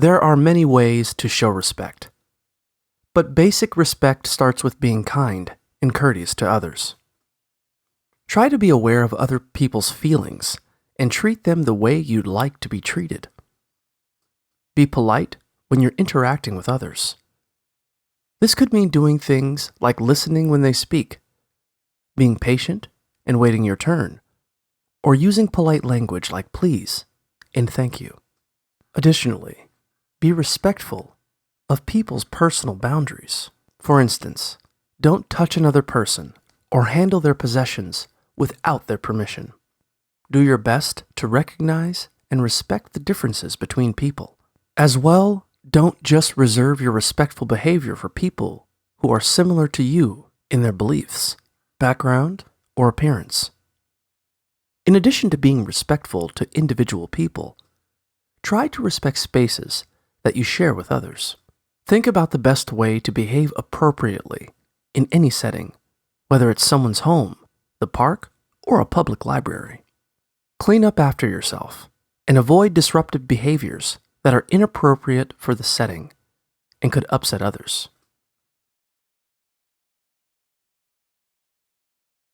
There are many ways to show respect, but basic respect starts with being kind and courteous to others. Try to be aware of other people's feelings and treat them the way you'd like to be treated. Be polite when you're interacting with others. This could mean doing things like listening when they speak, being patient and waiting your turn, or using polite language like please and thank you. Additionally, be respectful of people's personal boundaries. For instance, don't touch another person or handle their possessions without their permission. Do your best to recognize and respect the differences between people. As well, don't just reserve your respectful behavior for people who are similar to you in their beliefs, background, or appearance. In addition to being respectful to individual people, try to respect spaces that you share with others. Think about the best way to behave appropriately in any setting, whether it's someone's home, the park, or a public library. Clean up after yourself and avoid disruptive behaviors that are inappropriate for the setting and could upset others.